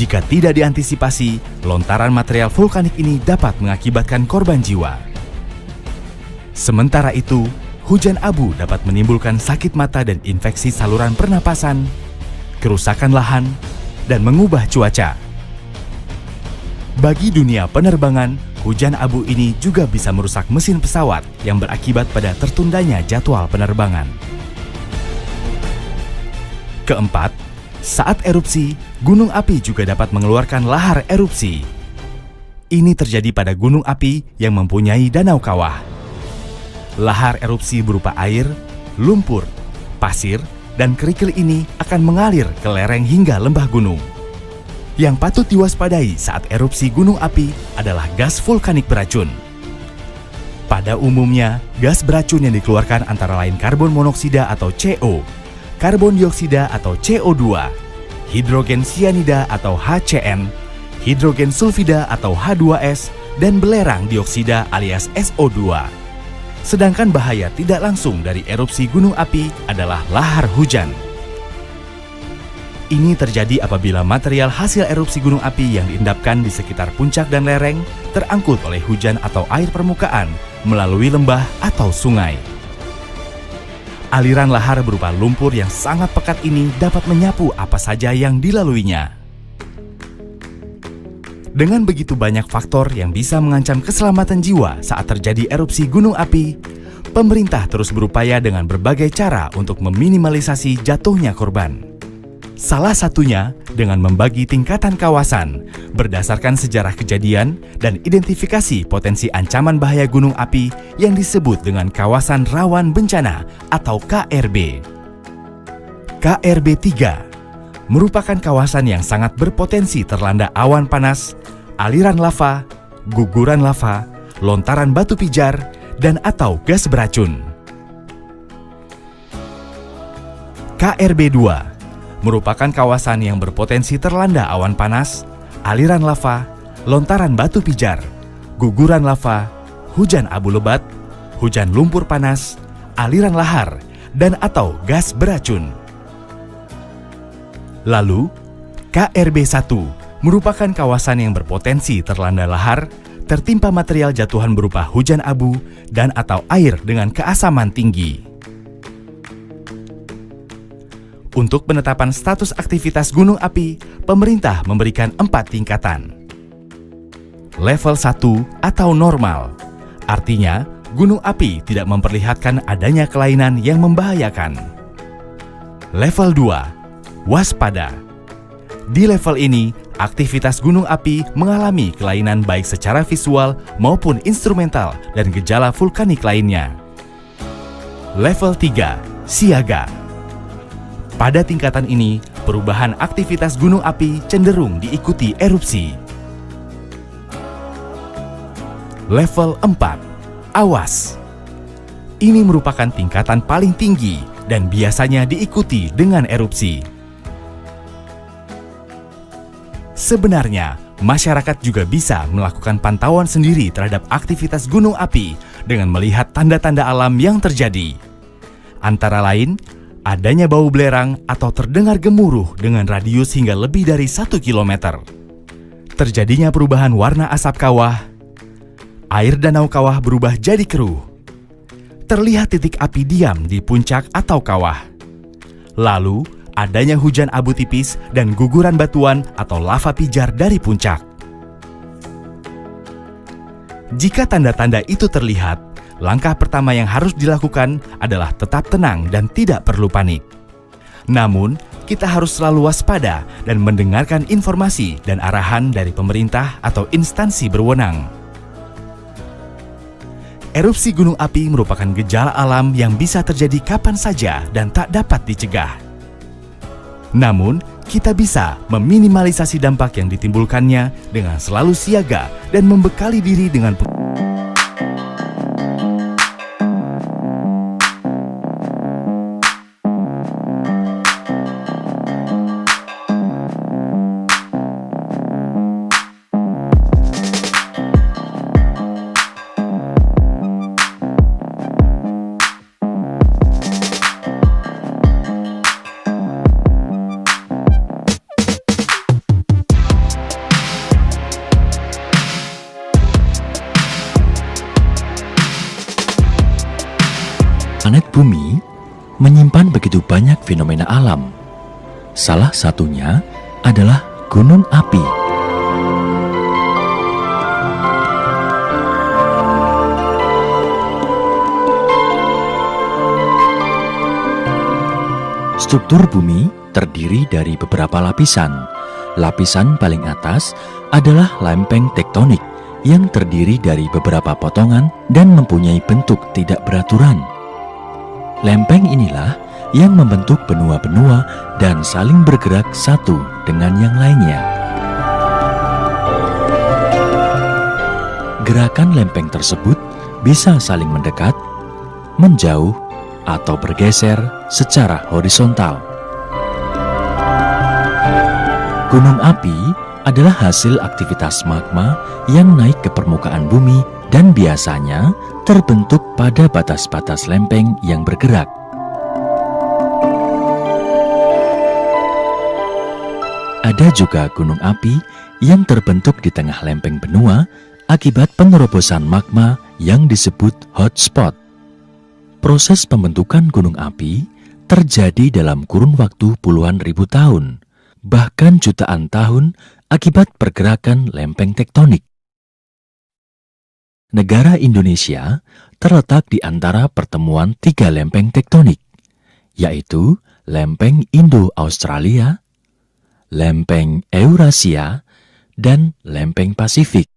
Jika tidak diantisipasi, lontaran material vulkanik ini dapat mengakibatkan korban jiwa. Sementara itu, hujan abu dapat menimbulkan sakit mata dan infeksi saluran pernapasan, kerusakan lahan, dan mengubah cuaca. Bagi dunia penerbangan, hujan abu ini juga bisa merusak mesin pesawat yang berakibat pada tertundanya jadwal penerbangan. Keempat, saat erupsi, gunung api juga dapat mengeluarkan lahar erupsi. Ini terjadi pada gunung api yang mempunyai danau kawah. Lahar erupsi berupa air, lumpur, pasir, dan kerikil ini akan mengalir ke lereng hingga lembah gunung. Yang patut diwaspadai saat erupsi gunung api adalah gas vulkanik beracun. Pada umumnya, gas beracun yang dikeluarkan antara lain karbon monoksida atau CO, karbon dioksida atau CO2, hidrogen sianida atau HCN, hidrogen sulfida atau H2S, dan belerang dioksida alias SO2. Sedangkan bahaya tidak langsung dari erupsi gunung api adalah lahar hujan. Ini terjadi apabila material hasil erupsi gunung api yang diendapkan di sekitar puncak dan lereng terangkut oleh hujan atau air permukaan melalui lembah atau sungai. Aliran lahar berupa lumpur yang sangat pekat ini dapat menyapu apa saja yang dilaluinya. Dengan begitu banyak faktor yang bisa mengancam keselamatan jiwa saat terjadi erupsi gunung api, pemerintah terus berupaya dengan berbagai cara untuk meminimalisasi jatuhnya korban. Salah satunya dengan membagi tingkatan kawasan berdasarkan sejarah kejadian dan identifikasi potensi ancaman bahaya gunung api yang disebut dengan kawasan rawan bencana atau KRB. KRB 3 merupakan kawasan yang sangat berpotensi terlanda awan panas, aliran lava, guguran lava, lontaran batu pijar, dan atau gas beracun. KRB 2 merupakan kawasan yang berpotensi terlanda awan panas, aliran lava, lontaran batu pijar, guguran lava, hujan abu lebat, hujan lumpur panas, aliran lahar, dan atau gas beracun. Lalu, KRB 1 merupakan kawasan yang berpotensi terlanda lahar, tertimpa material jatuhan berupa hujan abu, dan atau air dengan keasaman tinggi. Untuk penetapan status aktivitas gunung api, pemerintah memberikan 4 tingkatan. Level 1 atau normal, artinya gunung api tidak memperlihatkan adanya kelainan yang membahayakan. Level 2, waspada. Di level ini, aktivitas gunung api mengalami kelainan baik secara visual maupun instrumental dan gejala vulkanik lainnya. Level 3, siaga. Pada tingkatan ini, perubahan aktivitas gunung api cenderung diikuti erupsi. Level 4, awas. Ini merupakan tingkatan paling tinggi dan biasanya diikuti dengan erupsi. Sebenarnya, masyarakat juga bisa melakukan pantauan sendiri terhadap aktivitas gunung api dengan melihat tanda-tanda alam yang terjadi. Antara lain, adanya bau belerang atau terdengar gemuruh dengan radius hingga lebih dari 1 km. Terjadinya perubahan warna asap kawah, air danau kawah berubah jadi keruh. Terlihat titik api diam di puncak atau kawah. Lalu, adanya hujan abu tipis dan guguran batuan atau lava pijar dari puncak. Jika tanda-tanda itu terlihat, langkah pertama yang harus dilakukan adalah tetap tenang dan tidak perlu panik. Namun, kita harus selalu waspada dan mendengarkan informasi dan arahan dari pemerintah atau instansi berwenang. Erupsi gunung api merupakan gejala alam yang bisa terjadi kapan saja dan tak dapat dicegah. Namun, kita bisa meminimalisasi dampak yang ditimbulkannya dengan selalu siaga dan membekali diri dengan Planet Bumi menyimpan begitu banyak fenomena alam. Salah satunya adalah gunung api. Struktur bumi terdiri dari beberapa lapisan. Lapisan paling atas adalah lempeng tektonik yang terdiri dari beberapa potongan dan mempunyai bentuk tidak beraturan. Lempeng inilah yang membentuk benua-benua dan saling bergerak satu dengan yang lainnya. Gerakan lempeng tersebut bisa saling mendekat, menjauh, atau bergeser secara horizontal. Gunung api adalah hasil aktivitas magma yang naik ke permukaan bumi dan biasanya terbentuk pada batas-batas lempeng yang bergerak. Ada juga gunung api yang terbentuk di tengah lempeng benua akibat penerobosan magma yang disebut hotspot. Proses pembentukan gunung api terjadi dalam kurun waktu puluhan ribu tahun, bahkan jutaan tahun akibat pergerakan lempeng tektonik. Negara Indonesia terletak di antara pertemuan tiga lempeng tektonik, yaitu lempeng Indo-Australia, lempeng Eurasia, dan lempeng Pasifik.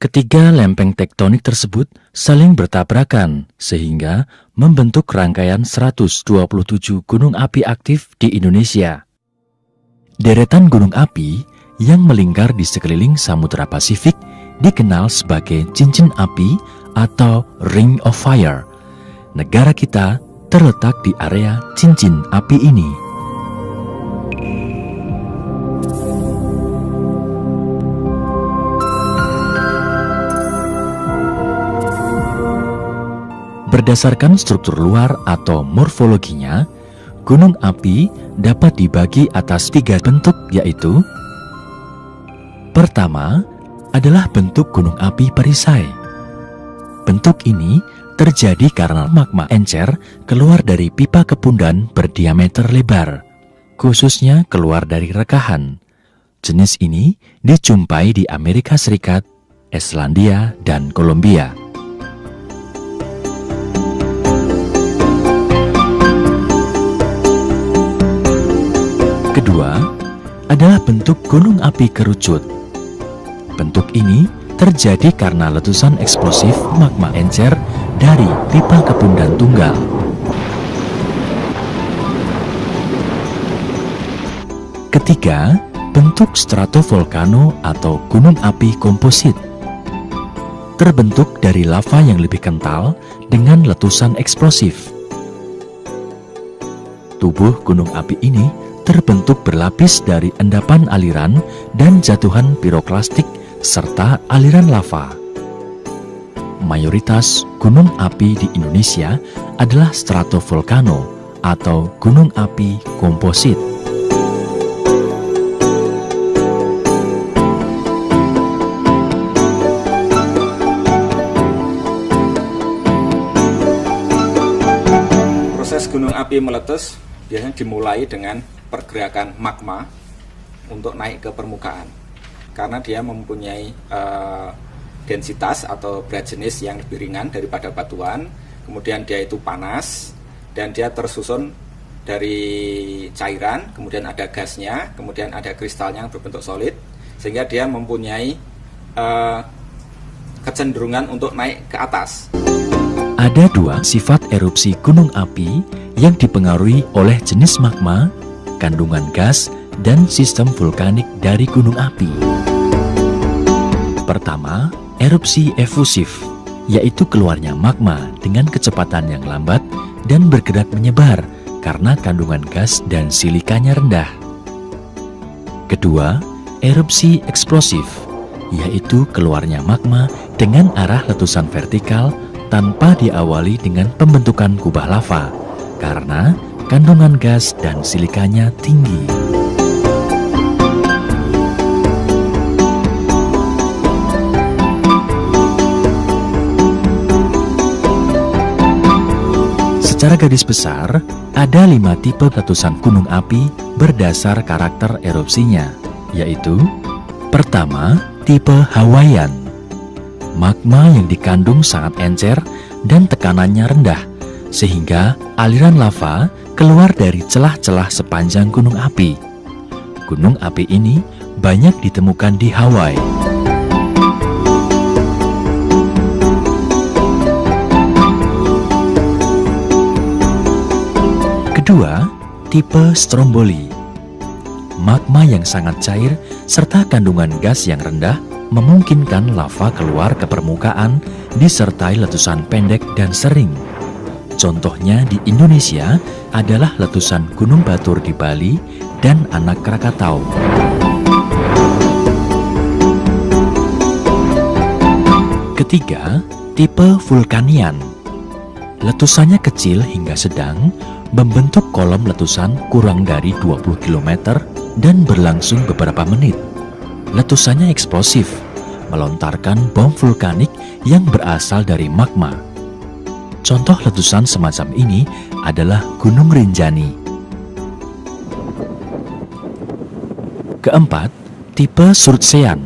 Ketiga lempeng tektonik tersebut saling bertabrakan sehingga membentuk rangkaian 127 gunung api aktif di Indonesia. Deretan gunung api yang melingkar di sekeliling Samudra Pasifik dikenal sebagai cincin api atau Ring of Fire. Negara kita terletak di area cincin api ini. Berdasarkan struktur luar atau morfologinya, gunung api dapat dibagi atas tiga bentuk, yaitu: pertama adalah bentuk gunung api perisai. Bentuk ini terjadi karena magma encer keluar dari pipa kepundan berdiameter lebar, khususnya keluar dari rekahan. Jenis ini dijumpai di Amerika Serikat, Islandia, dan Kolombia. Kedua adalah bentuk gunung api kerucut. Bentuk ini terjadi karena letusan eksplosif magma encer dari pipa kepundan tunggal. Ketiga, bentuk stratovolcano atau gunung api komposit. Terbentuk dari lava yang lebih kental dengan letusan eksplosif. Tubuh gunung api ini terbentuk berlapis dari endapan aliran dan jatuhan piroklastik serta aliran lava. Mayoritas gunung api di Indonesia adalah stratovolcano atau gunung api komposit. Proses gunung api meletus biasanya dimulai dengan pergerakan magma untuk naik ke permukaan karena dia mempunyai densitas atau berat jenis yang lebih ringan daripada batuan. Kemudian dia itu panas dan dia tersusun dari cairan, kemudian ada gasnya, kemudian ada kristalnya yang berbentuk solid, sehingga dia mempunyai kecenderungan untuk naik ke atas. Ada dua sifat erupsi gunung api yang dipengaruhi oleh jenis magma, kandungan gas, dan sistem vulkanik dari gunung api. Pertama, erupsi efusif, yaitu keluarnya magma dengan kecepatan yang lambat dan bergerak menyebar karena kandungan gas dan silikanya rendah. Kedua, erupsi eksplosif, yaitu keluarnya magma dengan arah letusan vertikal tanpa diawali dengan pembentukan kubah lava karena kandungan gas dan silikanya tinggi. Secara garis besar, ada 5 tipe letusan gunung api berdasar karakter erupsinya, yaitu: pertama, tipe Hawaiian. Magma yang dikandung sangat encer dan tekanannya rendah, sehingga aliran lava keluar dari celah-celah sepanjang gunung api. Gunung api ini banyak ditemukan di Hawaii. Kedua, tipe Stromboli. Magma yang sangat cair serta kandungan gas yang rendah memungkinkan lava keluar ke permukaan disertai letusan pendek dan sering. Contohnya di Indonesia adalah letusan Gunung Batur di Bali dan Anak Krakatau. Ketiga, tipe Vulkanian. Letusannya kecil hingga sedang, membentuk kolom letusan kurang dari 20 km dan berlangsung beberapa menit. Letusannya eksplosif, melontarkan bom vulkanik yang berasal dari magma. Contoh letusan semacam ini adalah Gunung Rinjani. Keempat, tipe Surtsean.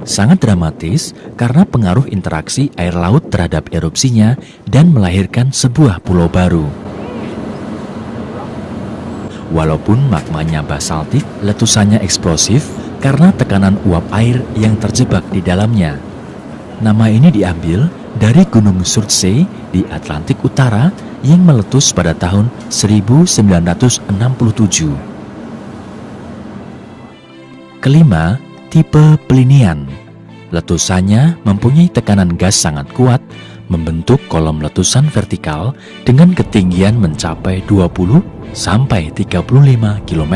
Sangat dramatis karena pengaruh interaksi air laut terhadap erupsinya dan melahirkan sebuah pulau baru. Walaupun magmanya basaltik, letusannya eksplosif karena tekanan uap air yang terjebak di dalamnya. Nama ini diambil dari Gunung Surtsey di Atlantik Utara yang meletus pada tahun 1967. Kelima, tipe Plinian. Letusannya mempunyai tekanan gas sangat kuat, membentuk kolom letusan vertikal dengan ketinggian mencapai 20 sampai 35 km.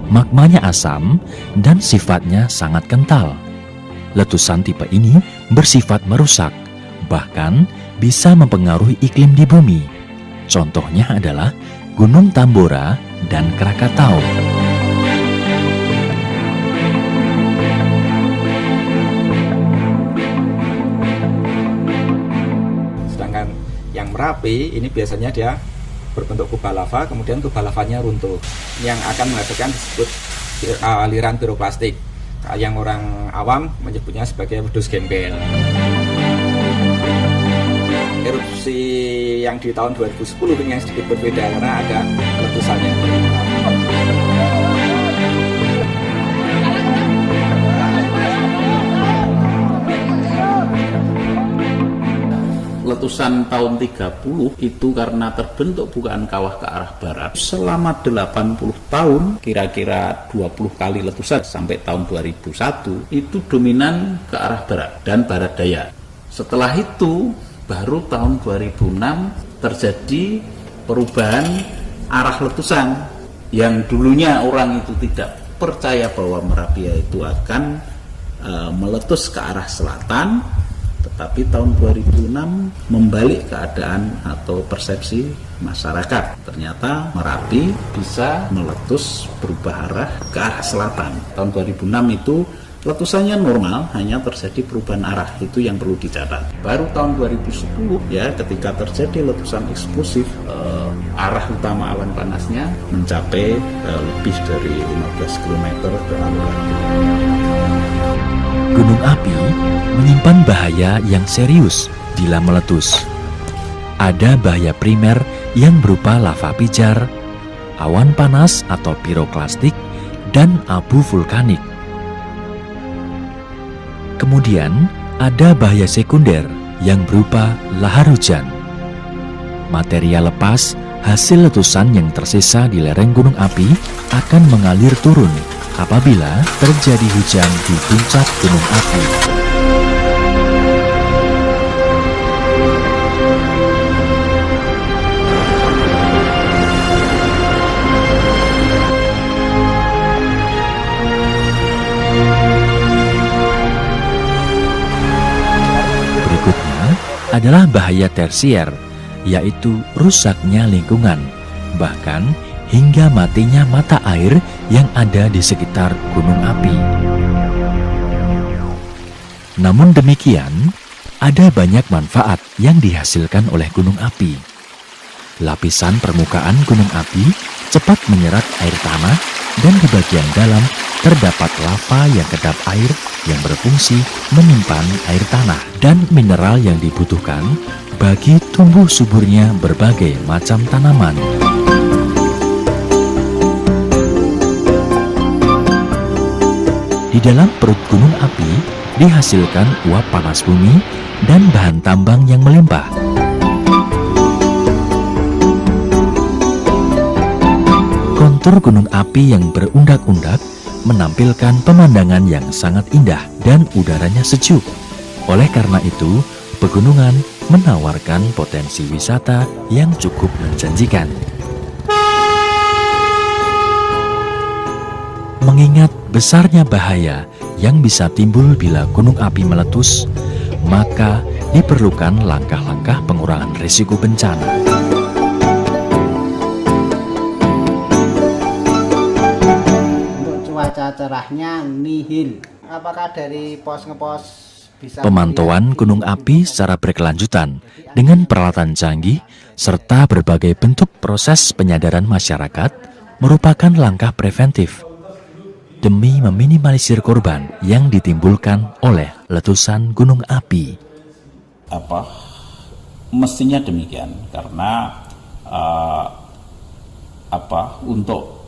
Magmanya asam dan sifatnya sangat kental. Letusan tipe ini bersifat merusak, bahkan bisa mempengaruhi iklim di bumi. Contohnya adalah Gunung Tambora dan Krakatau. Sedangkan yang Merapi ini biasanya dia berbentuk kubah lava, kemudian kubah lavanya runtuh yang akan menghasilkan disebut aliran piroklastik, yang orang awam menyebutnya sebagai wedus gembel. Erupsi yang di tahun 2010 ini yang sedikit berbeda karena ada letusannya. Letusan tahun 30 itu karena terbentuk bukaan kawah ke arah barat selama 80 tahun, kira-kira 20 kali letusan sampai tahun 2001 itu dominan ke arah barat dan barat daya. Setelah itu baru tahun 2006 terjadi perubahan arah letusan, yang dulunya orang itu tidak percaya bahwa Merapi itu akan meletus ke arah selatan. Tetapi tahun 2006 membalik keadaan atau persepsi masyarakat. Ternyata Merapi bisa meletus berubah arah ke arah selatan. Tahun 2006 itu letusannya normal, hanya terjadi perubahan arah, itu yang perlu dicatat. Baru tahun 2010 ya, ketika terjadi letusan eksplosif, arah utama awan panasnya mencapai lebih dari 15 km ke arah. Gunung api menyimpan bahaya yang serius bila meletus. Ada bahaya primer yang berupa lava pijar, awan panas atau piroklastik, dan abu vulkanik. Kemudian ada bahaya sekunder yang berupa lahar hujan. Material lepas hasil letusan yang tersisa di lereng gunung api akan mengalir turun apabila terjadi hujan di puncak gunung api. Berikutnya adalah bahaya tersier, yaitu rusaknya lingkungan, bahkan hingga matinya mata air yang ada di sekitar gunung api. Namun demikian, ada banyak manfaat yang dihasilkan oleh gunung api. Lapisan permukaan gunung api cepat menyerap air tanah dan di bagian dalam terdapat lava yang kedap air yang berfungsi menyimpan air tanah dan mineral yang dibutuhkan bagi tumbuh suburnya berbagai macam tanaman. Di dalam perut gunung api dihasilkan uap panas bumi dan bahan tambang yang melimpah. Kontur gunung api yang berundak-undak menampilkan pemandangan yang sangat indah dan udaranya sejuk. Oleh karena itu, pegunungan menawarkan potensi wisata yang cukup menjanjikan. Mengingat besarnya bahaya yang bisa timbul bila gunung api meletus, maka diperlukan langkah-langkah pengurangan risiko bencana. Cuaca cerahnya nihil. Apakah dari pos ngepos bisa Pemantauan gunung api secara berkelanjutan dengan peralatan canggih serta berbagai bentuk proses penyadaran masyarakat merupakan langkah preventif demi meminimalisir korban yang ditimbulkan oleh letusan gunung api. Mestinya demikian karena untuk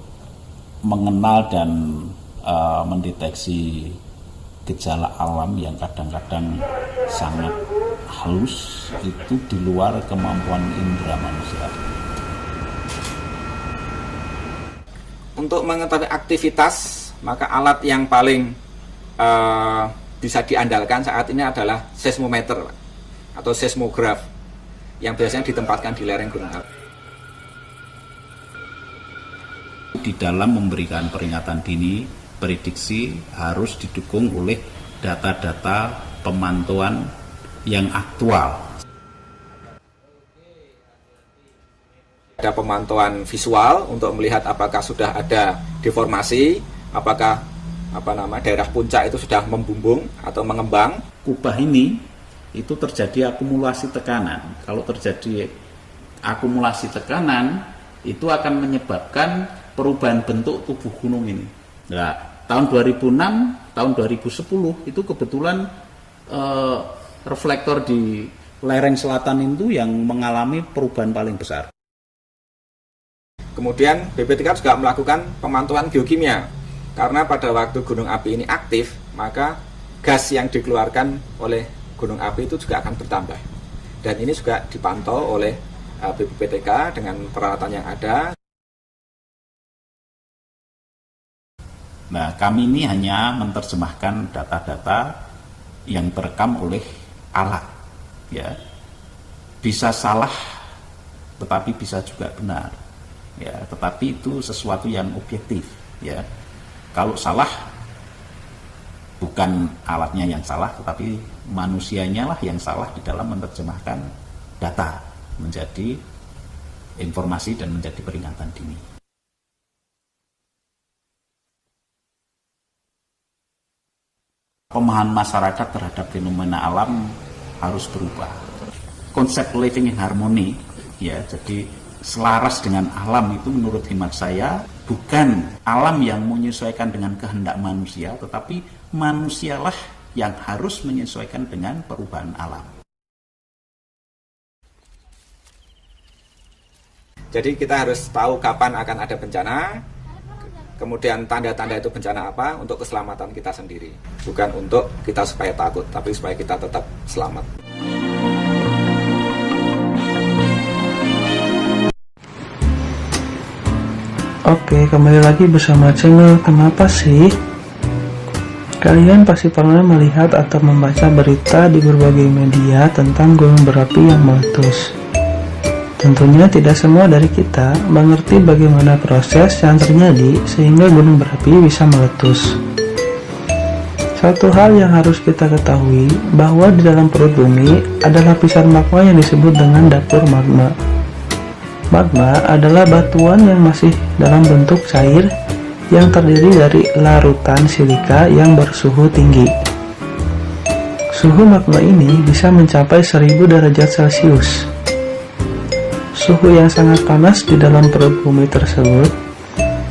mengenal dan mendeteksi gejala alam yang kadang-kadang sangat halus itu di luar kemampuan indera manusia. Untuk mengetahui aktivitas, maka alat yang paling bisa diandalkan saat ini adalah seismometer atau seismograf yang biasanya ditempatkan di lereng gunung api. Di dalam memberikan peringatan dini, prediksi harus didukung oleh data-data pemantauan yang aktual. Ada pemantauan visual untuk melihat apakah sudah ada deformasi, apakah daerah puncak itu sudah membumbung atau mengembang. Kubah ini itu terjadi akumulasi tekanan. Kalau terjadi akumulasi tekanan, itu akan menyebabkan perubahan bentuk tubuh gunung ini. Nah, tahun 2006, tahun 2010 itu kebetulan reflektor di lereng selatan itu yang mengalami perubahan paling besar. Kemudian BPTK juga melakukan pemantauan geokimia. Karena pada waktu gunung api ini aktif, maka gas yang dikeluarkan oleh gunung api itu juga akan bertambah. Dan ini juga dipantau oleh BPTK dengan peralatan yang ada. Nah, kami ini hanya menerjemahkan data-data yang terekam oleh alat, ya. Bisa salah, tetapi bisa juga benar, ya. Tetapi itu sesuatu yang objektif, ya. Kalau salah, bukan alatnya yang salah, tetapi manusianya lah yang salah di dalam menerjemahkan data menjadi informasi dan menjadi peringatan dini. Pemahaman masyarakat terhadap fenomena alam harus berubah. Konsep living in harmony, ya, jadi selaras dengan alam itu menurut hemat saya bukan alam yang menyesuaikan dengan kehendak manusia, tetapi manusialah yang harus menyesuaikan dengan perubahan alam. Jadi kita harus tahu kapan akan ada bencana, kemudian tanda-tanda itu bencana apa untuk keselamatan kita sendiri. Bukan untuk kita supaya takut, tapi supaya kita tetap selamat. Oke, kembali lagi bersama channel Kenapa Sih? Kalian pasti pernah melihat atau membaca berita di berbagai media tentang gunung berapi yang meletus. Tentunya tidak semua dari kita mengerti bagaimana proses yang terjadi sehingga gunung berapi bisa meletus. Satu hal yang harus kita ketahui bahwa di dalam perut bumi ada lapisan magma yang disebut dengan dapur magma. Magma adalah batuan yang masih dalam bentuk cair yang terdiri dari larutan silika yang bersuhu tinggi. Suhu magma ini bisa mencapai 1000 derajat Celcius. Suhu yang sangat panas di dalam perut bumi tersebut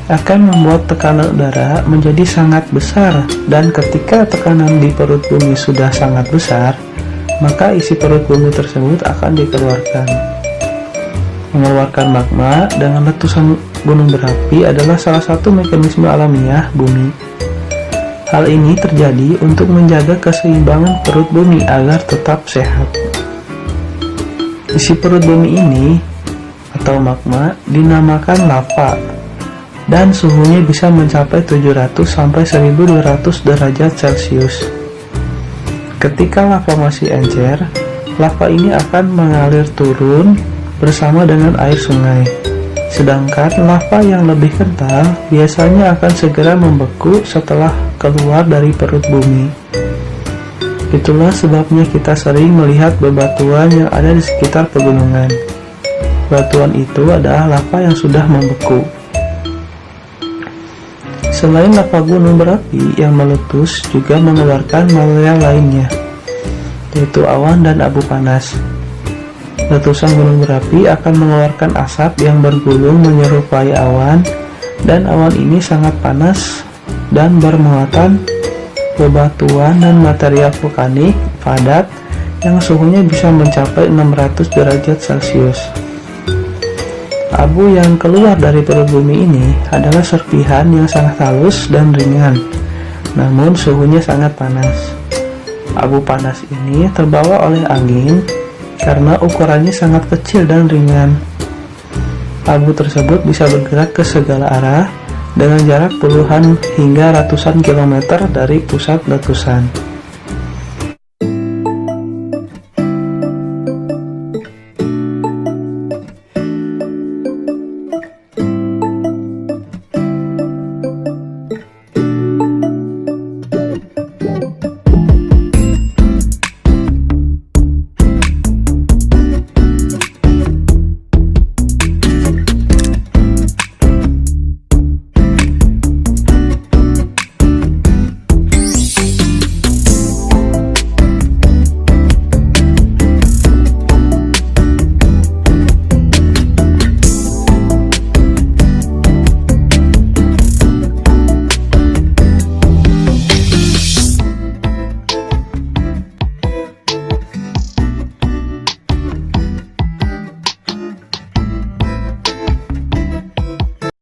akan membuat tekanan udara menjadi sangat besar, dan ketika tekanan di perut bumi sudah sangat besar, maka isi perut bumi tersebut akan dikeluarkan. Mengeluarkan magma dengan letusan gunung berapi adalah salah satu mekanisme alamiah bumi. Hal ini terjadi untuk menjaga keseimbangan perut bumi agar tetap sehat. Isi perut bumi ini atau magma dinamakan lava, dan suhunya bisa mencapai 700 sampai 1200 derajat Celcius. Ketika lava masih encer, lava ini akan mengalir turun bersama dengan air sungai. Sedangkan lava yang lebih kental biasanya akan segera membeku setelah keluar dari perut bumi. Itulah sebabnya kita sering melihat bebatuan yang ada di sekitar pegunungan. Batuan itu adalah lava yang sudah membeku. Selain lava gunung berapi yang meletus juga mengeluarkan material lainnya, yaitu awan dan abu panas. Letusan gunung berapi akan mengeluarkan asap yang bergulung menyerupai awan, dan awan ini sangat panas dan bermuatan bebatuan dan material vulkanik padat yang suhunya bisa mencapai 600 derajat Celcius. Abu yang keluar dari perut bumi ini adalah serpihan yang sangat halus dan ringan, namun suhunya sangat panas. Abu panas ini terbawa oleh angin karena ukurannya sangat kecil dan ringan. Abu tersebut bisa bergerak ke segala arah dengan jarak puluhan hingga ratusan kilometer dari pusat letusan.